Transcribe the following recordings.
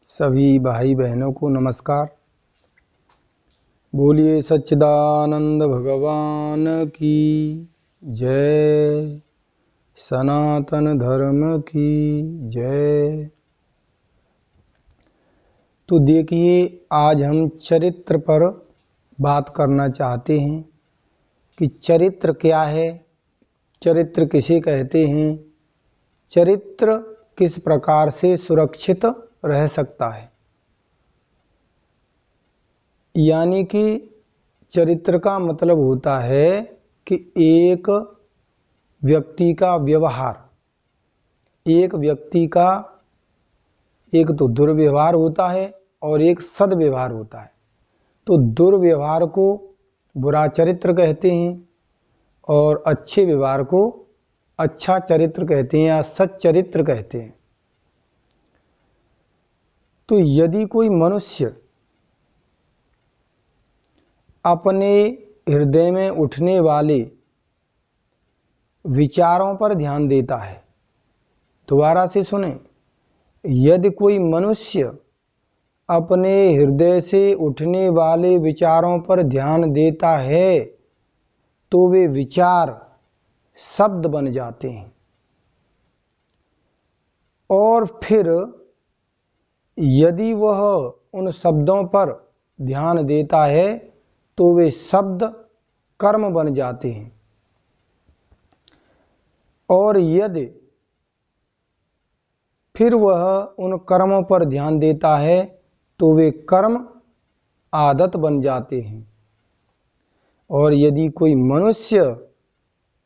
सभी भाई बहनों को नमस्कार। बोलिए सच्चिदानंद भगवान की जय, सनातन धर्म की जय। तो देखिए, आज हम चरित्र पर बात करना चाहते हैं कि चरित्र क्या है, चरित्र किसे कहते हैं, चरित्र किस प्रकार से सुरक्षित रह सकता है। यानी कि चरित्र का मतलब होता है कि एक व्यक्ति का व्यवहार, एक व्यक्ति का एक तो दुर्व्यवहार होता है और एक सद्व्यवहार होता है। तो दुर्व्यवहार को बुरा चरित्र कहते हैं और अच्छे व्यवहार को अच्छा चरित्र कहते हैं या सच्चरित्र कहते हैं। तो यदि कोई मनुष्य अपने हृदय में उठने वाले विचारों पर ध्यान देता है, दोबारा से सुने, यदि कोई मनुष्य अपने हृदय से उठने वाले विचारों पर ध्यान देता है तो वे विचार शब्द बन जाते हैं और फिर यदि वह उन शब्दों पर ध्यान देता है तो वे शब्द कर्म बन जाते हैं और यदि फिर वह उन कर्मों पर ध्यान देता है तो वे कर्म आदत बन जाते हैं और यदि कोई मनुष्य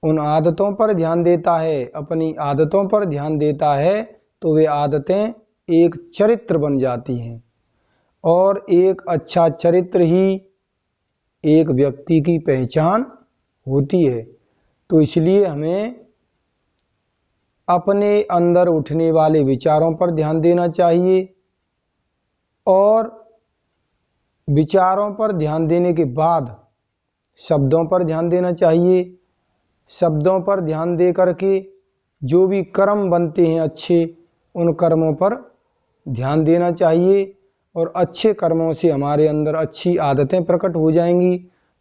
उन आदतों पर ध्यान देता है, अपनी आदतों पर ध्यान देता है तो वे आदतें एक चरित्र बन जाती हैं और एक अच्छा चरित्र ही एक व्यक्ति की पहचान होती है। तो इसलिए हमें अपने अंदर उठने वाले विचारों पर ध्यान देना चाहिए और विचारों पर ध्यान देने के बाद शब्दों पर ध्यान देना चाहिए। शब्दों पर ध्यान दे करके जो भी कर्म बनते हैं अच्छे, उन कर्मों पर ध्यान देना चाहिए और अच्छे कर्मों से हमारे अंदर अच्छी आदतें प्रकट हो जाएंगी।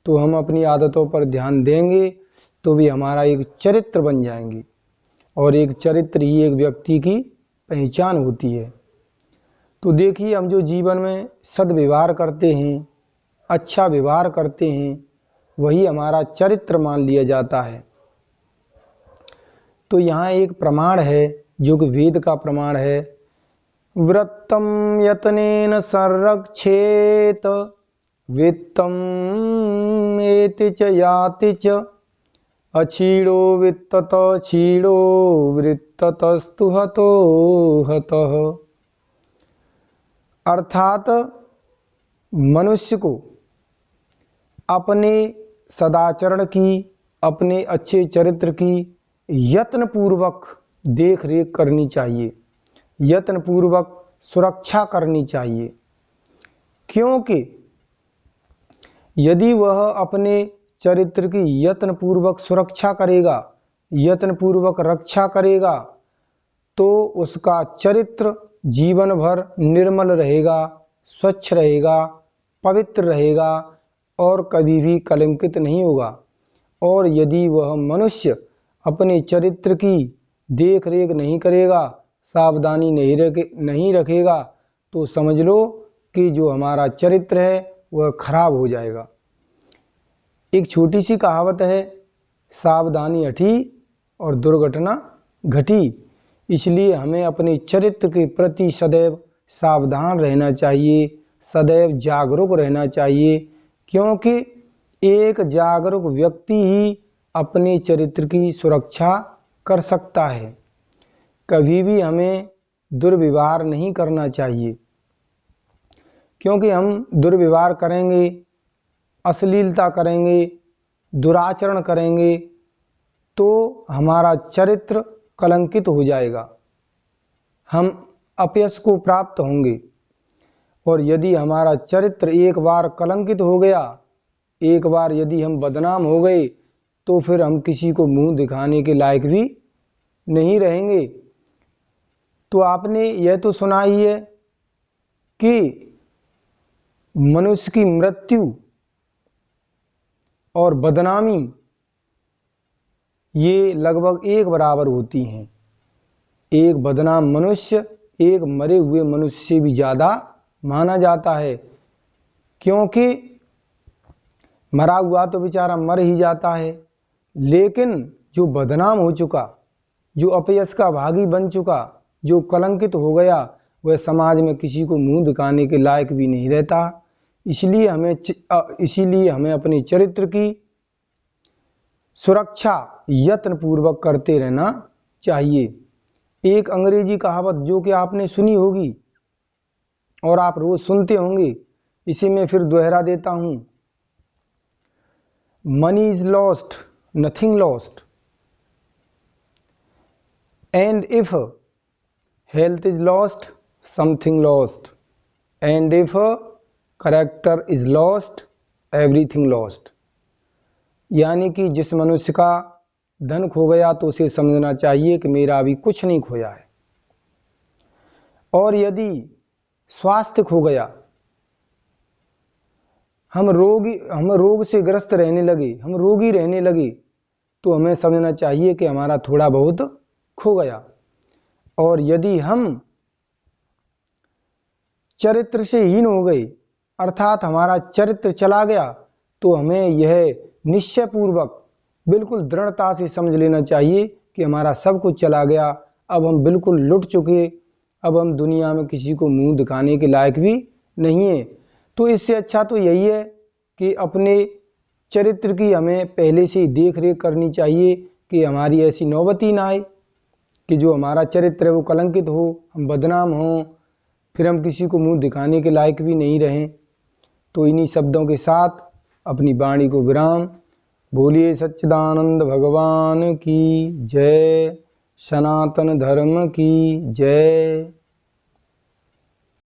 तो हम अपनी आदतों पर ध्यान देंगे तो भी हमारा एक चरित्र बन जाएंगी और एक चरित्र ही एक व्यक्ति की पहचान होती है। तो देखिए, हम जो जीवन में सद्व्यवहार करते हैं, अच्छा व्यवहार करते हैं, वही हमारा चरित्र मान लिया जाता है। तो यहाँ एक प्रमाण है जो कि वेद का प्रमाण है, वृत्तम यतनेन संरक्षेत वित्तम एति च याति च अक्षीणो वित्तत क्षीणो वृत्ततस्तु हतो हतः। अर्थात मनुष्य को अपने सदाचरण की, अपने अच्छे चरित्र की यत्न पूर्वक देख रेख करनी चाहिए, यत्न पूर्वक सुरक्षा करनी चाहिए। क्योंकि यदि वह अपने चरित्र की यत्न पूर्वक सुरक्षा करेगा, यत्न पूर्वक रक्षा करेगा तो उसका चरित्र जीवन भर निर्मल रहेगा, स्वच्छ रहेगा, पवित्र रहेगा और कभी भी कलंकित नहीं होगा। और यदि वह मनुष्य अपने चरित्र की देख रेख नहीं करेगा, सावधानी नहीं रखेगा तो समझ लो कि जो हमारा चरित्र है वह खराब हो जाएगा। एक छोटी सी कहावत है, सावधानी हटी और दुर्घटना घटी। इसलिए हमें अपने चरित्र के प्रति सदैव सावधान रहना चाहिए, सदैव जागरूक रहना चाहिए, क्योंकि एक जागरूक व्यक्ति ही अपने चरित्र की सुरक्षा कर सकता है। कभी भी हमें दुर्व्यवहार नहीं करना चाहिए, क्योंकि हम दुर्व्यवहार करेंगे, अश्लीलता करेंगे, दुराचरण करेंगे तो हमारा चरित्र कलंकित हो जाएगा, हम अपयश को प्राप्त होंगे। और यदि हमारा चरित्र एक बार कलंकित हो गया, एक बार यदि हम बदनाम हो गए तो फिर हम किसी को मुंह दिखाने के लायक भी नहीं रहेंगे। तो आपने यह तो सुना ही है कि मनुष्य की मृत्यु और बदनामी ये लगभग एक बराबर होती हैं। एक बदनाम मनुष्य एक मरे हुए मनुष्य से भी ज़्यादा माना जाता है, क्योंकि मरा हुआ तो बेचारा मर ही जाता है, लेकिन जो बदनाम हो चुका, जो अपयश का भागी बन चुका, जो कलंकित हो गया, वह समाज में किसी को मुंह दिखाने के लायक भी नहीं रहता। इसलिए हमें अपने चरित्र की सुरक्षा यत्नपूर्वक करते रहना चाहिए। एक अंग्रेजी कहावत जो कि आपने सुनी होगी और आप रोज सुनते होंगे, इसे मैं फिर दोहरा देता हूं। Money is lost, nothing lost, and if health is lost, something lost, and if character is lost, everything lost. यानी कि जिस मनुष्य का धन खो गया तो उसे समझना चाहिए कि मेरा अभी कुछ नहीं खोया है, और यदि स्वास्थ्य खो गया, हम रोग से ग्रस्त रहने लगे, हम रोगी रहने लगे, तो हमें समझना चाहिए कि हमारा थोड़ा बहुत खो गया। और यदि हम चरित्र से हीन हो गए, अर्थात हमारा चरित्र चला गया, तो हमें यह निश्चयपूर्वक बिल्कुल दृढ़ता से समझ लेना चाहिए कि हमारा सब कुछ चला गया, अब हम बिल्कुल लुट चुके, अब हम दुनिया में किसी को मुंह दिखाने के लायक भी नहीं है। तो इससे अच्छा तो यही है कि अपने चरित्र की हमें पहले से ही देख रेख करनी चाहिए कि हमारी ऐसी नौबत ही ना आए कि जो हमारा चरित्र है वो कलंकित हो, हम बदनाम हों, फिर हम किसी को मुंह दिखाने के लायक भी नहीं रहें। तो इन्हीं शब्दों के साथ अपनी वाणी को विराम। बोलिए सच्चिदानंद भगवान की जय, सनातन धर्म की जय।